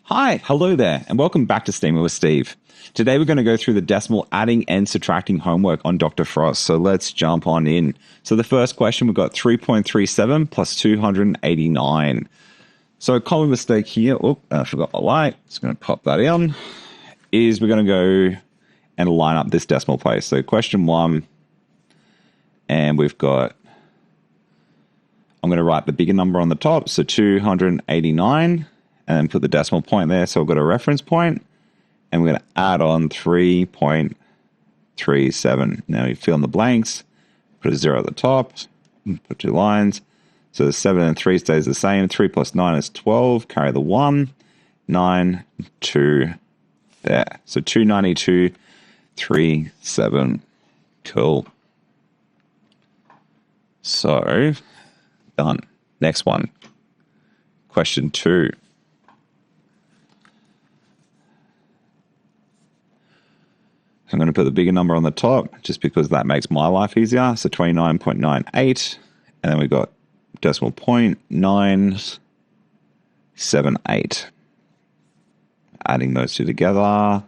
Hi, hello there, and welcome back to Steamer with Steve. Today we're going to go through the decimal adding and subtracting homework on Dr. Frost, so let's jump on in. So the first question, we've got 3.37 plus 289. So a common mistake here, I forgot my light, just going to pop that in, is we're going to go and line up this decimal place. So question one, and we've got, I'm going to write the bigger number on the top, so 289. And put the decimal point there. So we've got a reference point, and we're going to add on 3.37. Now you fill in the blanks, put a 0 at the top, put 2 lines. So the 7 and 3 stays the same. 3 plus 9 is 12. Carry the 1. 9, 2 there. So 292, 3, 7. Cool. So done. Next one. Question 2. I'm going to put the bigger number on the top just because that makes my life easier. So 29.98. And then we've got decimal point 978. Adding those two together.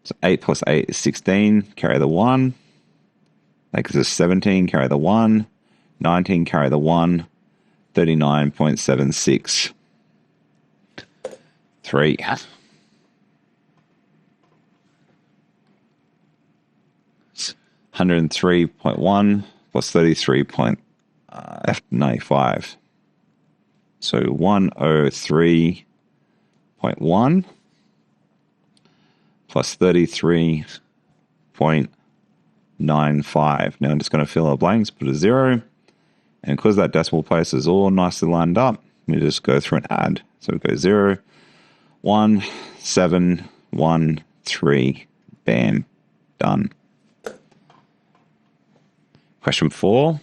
So 8 plus 8 is 16. Carry the 1. That gives us 17. Carry the 1. 19. Carry the 1. 39.76. 3. 103.1 plus 33.95. So 103.1 plus 33.95. Now I'm just going to fill in the blanks, put a 0. And because that decimal place is all nicely lined up, we just go through and add. So we go 0, 1, 7, 1, 3, bam, done. Question 4.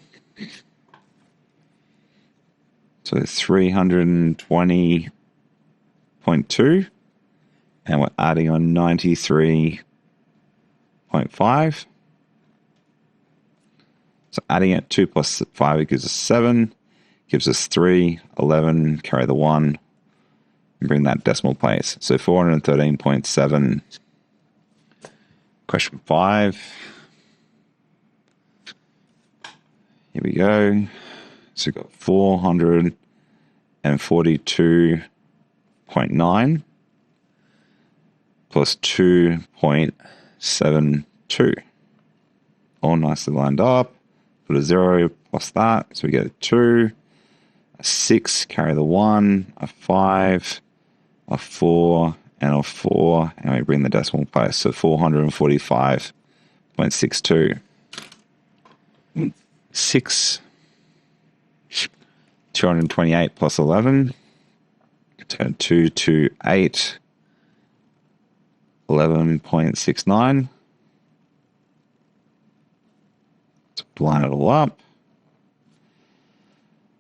So 320.2. And we're adding on 93.5. So adding it, 2 plus 5, it gives us 7. Gives us 3, 11, carry the 1. And bring that decimal place. So 413.7. Question 5. Here we go. So we've got 442.9 plus 2.72. All nicely lined up. Put a 0 plus that. So we get a 2, a 6, carry the 1, a 5, a 4, and a 4. And we bring the decimal place. So 445.62. 6, 228 plus 11, 228, 11.69. Let's line it all up.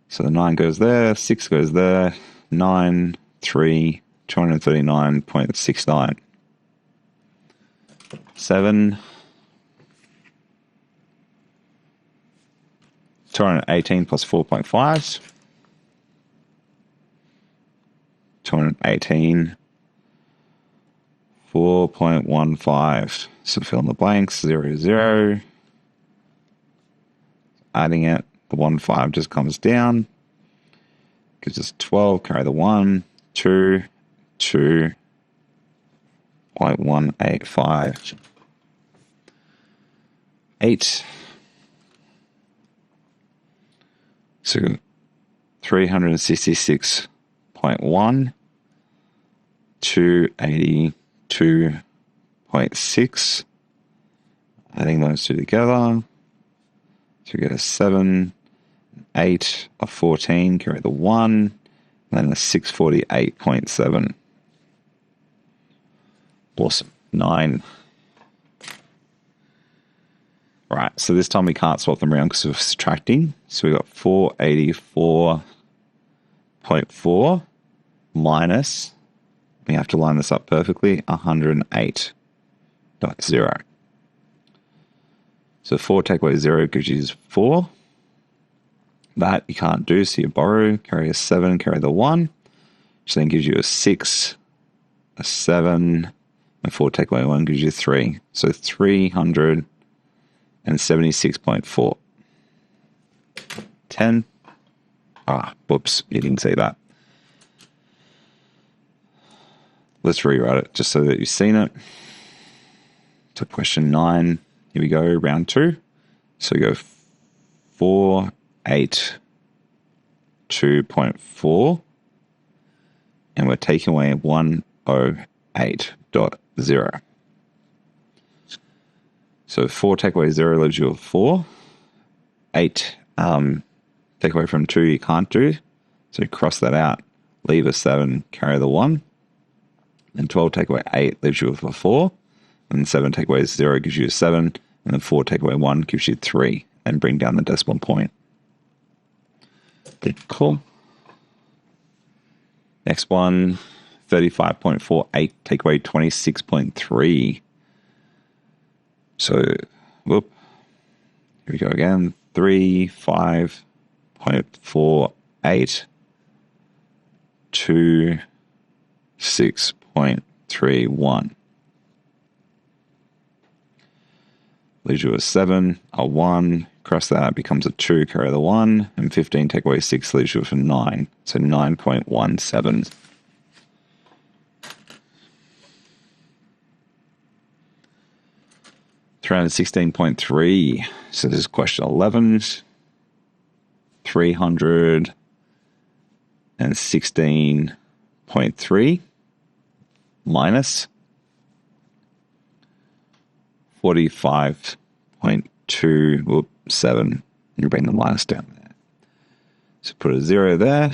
So the 9 goes there, 6 goes there, 9, 3, 239.69. 7, 218 plus 4.5. 218. 4.15. So fill in the blanks. 0, 0. Adding it. The 1, 5 just comes down. Gives us 12. Carry the 1. 2. 2.185. 8. So 366.1, 282.6. Adding those two together. So we get a 7, 8, a 14, carry the 1, and then a 648.7. Awesome. 9. Right, so this time we can't swap them around because we're subtracting. So we got 484.4 minus, we have to line this up perfectly, 108.0. So 4 take away 0 gives you 4. That you can't do, so you borrow, carry a 7, carry the 1. which then gives you a 6, a 7, and 4 take away 1 gives you 3. So 376.4. 10. Whoops, you didn't see that. Let's rewrite it just so that you've seen it. So question 9, here we go, round 2. So we go 482.4, and we're taking away 108.0. So 4 take away 0 leaves you with 4. 8 take away from 2 you can't do, so cross that out, leave a 7, carry the 1. And 12 take away 8 leaves you with a 4. And 7 take away 0 gives you a 7. And then 4 take away 1 gives you 3. And bring down the decimal point. Cool. Next one, 35.48 take away 26.3. So, here we go again. 35.48 to 6.31. Leaves you a 7, a 1, cross that, becomes a 2, carry the 1, and 15 take away 6 leaves you with a 9, so 9.17. $316.3, so this is question 11. 316.3 minus 45.27. You bring the minus down there. So put a 0 there.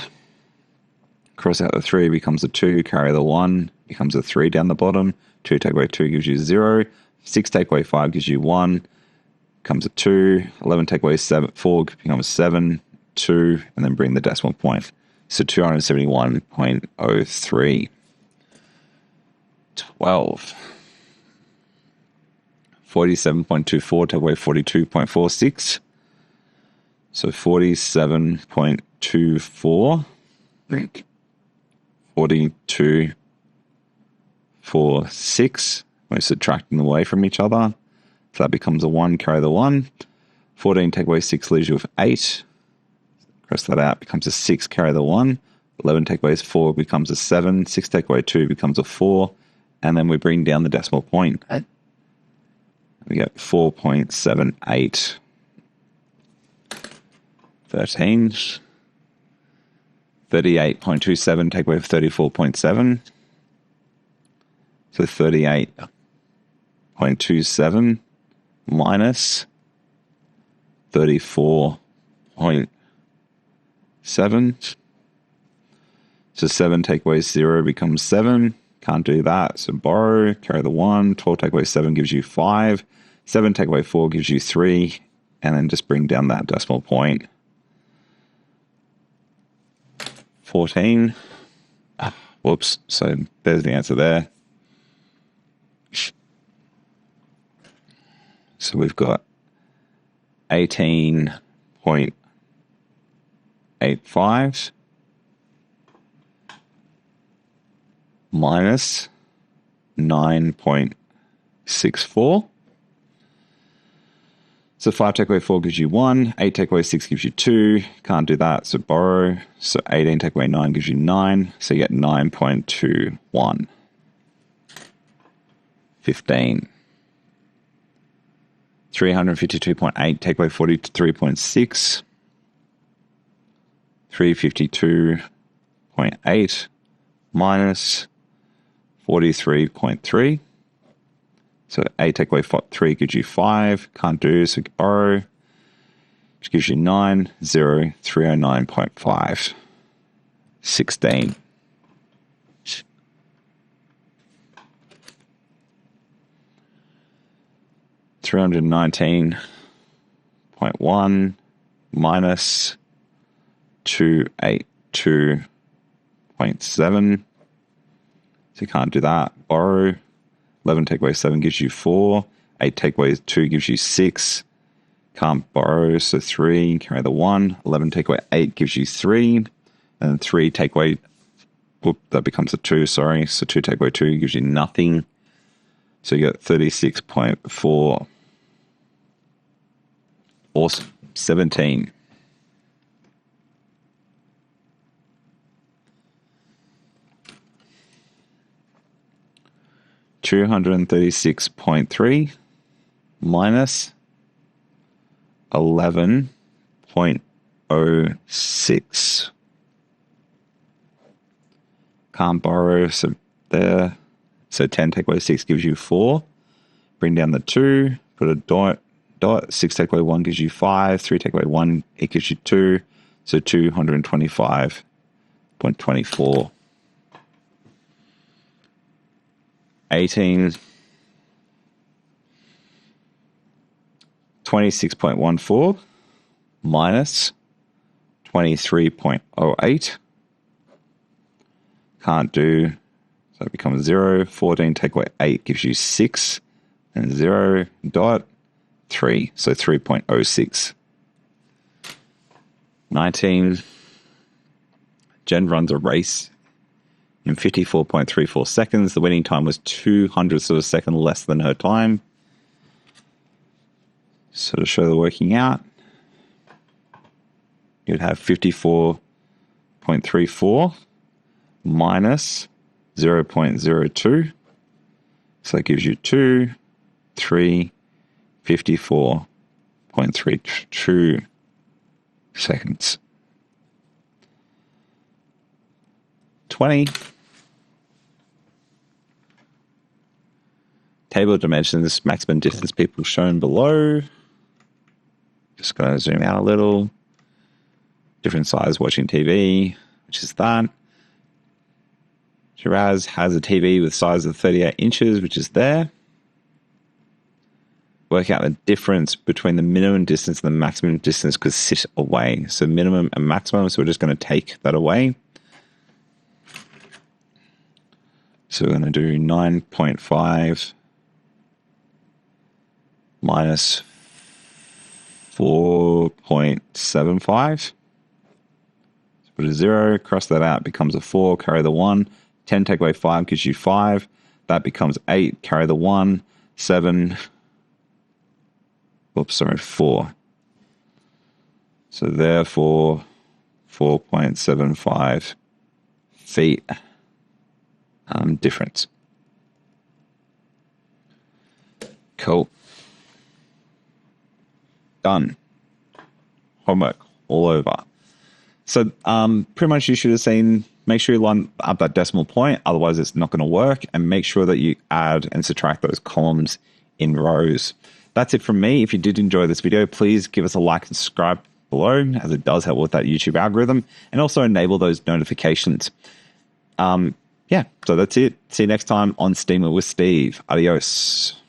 Cross out the 3 becomes a 2. Carry the 1 becomes a 3 down the bottom. 2 take away 2 gives you 0. 6 take away 5 gives you 1. Comes a 2. 11 take away 4 becomes 7. 2. And then bring the decimal point. So 271.03. 12. 47.24 take away 42.46. So 47.24. 42.46. We're subtracting away from each other. So that becomes a 1, carry the 1. 14 take away 6 leaves you with 8. Cross that out, becomes a 6, carry the 1. 11 take away 4 becomes a 7. 6 take away 2 becomes a 4. And then we bring down the decimal point. We get 4.78. 13. 38.27 take away 34.7. So 38.27 minus 34.7. So 7 take away 0 becomes 7. Can't do that. So borrow, carry the 1. 12 take away 7 gives you 5. 7 take away 4 gives you 3. And then just bring down that decimal point. 14. Whoops. So there's the answer there. So we've got 18.85 minus 9.64. So 5 take away 4 gives you 1. 8 take away 6 gives you 2. Can't do that, so borrow. So 18 take away 9 gives you 9. So you get 9.21. 15. 352.8 take away 43.6. 352.8 minus 43.3. So 8 take away 3 gives you 5. Can't do, so borrow. Which gives you 9. 0. 309.5. 16. $319.1 minus 282.7. So you can't do that. Borrow. 11 take away 7 gives you 4. 8 take away 2 gives you 6. Can't borrow, so 3. Carry the 1. 11 take away 8 gives you 3. And 3 take away whoop, that becomes a 2, sorry. So 2 take away 2 gives you nothing. So you got 36.4. Awesome. 17. $236.3 minus 11.06. Can't borrow, so there. So 10 take away 6 gives you 4. Bring down the 2, put a dot. 6 take away 1 gives you 5. 3 take away 1, it gives you 2. So 225.24. 18. 26.14 minus 23.08. Can't do, so it becomes 0. 14 take away 8 gives you 6. And 0.3, so 3.06. 19. Jen runs a race in 54.34 seconds. The winning time was 200ths of a second less than her time. So to show the working out, you'd have 54.34 minus 0.02. So that gives you 54.32 seconds. 20. Table of dimensions, maximum distance people shown below. Just going to zoom out a little. Different size watching TV, which is that. Shiraz has a TV with size of 38 inches, which is there. Work out the difference between the minimum distance and the maximum distance could sit away. So minimum and maximum, so we're just going to take that away. So we're going to do 9.5 minus 4.75. Put a 0, cross that out, becomes a 4, carry the 1. 10 take away 5 gives you 5. That becomes 8, carry the 1. 7. Oops, sorry, 4. So therefore, 4.75 feet difference. Cool. Done. Homework all over. So pretty much you should have seen, make sure you line up that decimal point, otherwise it's not going to work, and make sure that you add and subtract those columns in rows. That's it from me. If you did enjoy this video, please give us a like and subscribe below, as it does help with that YouTube algorithm, and also enable those notifications. Yeah, so that's it. See you next time on Steamer with Steve. Adios.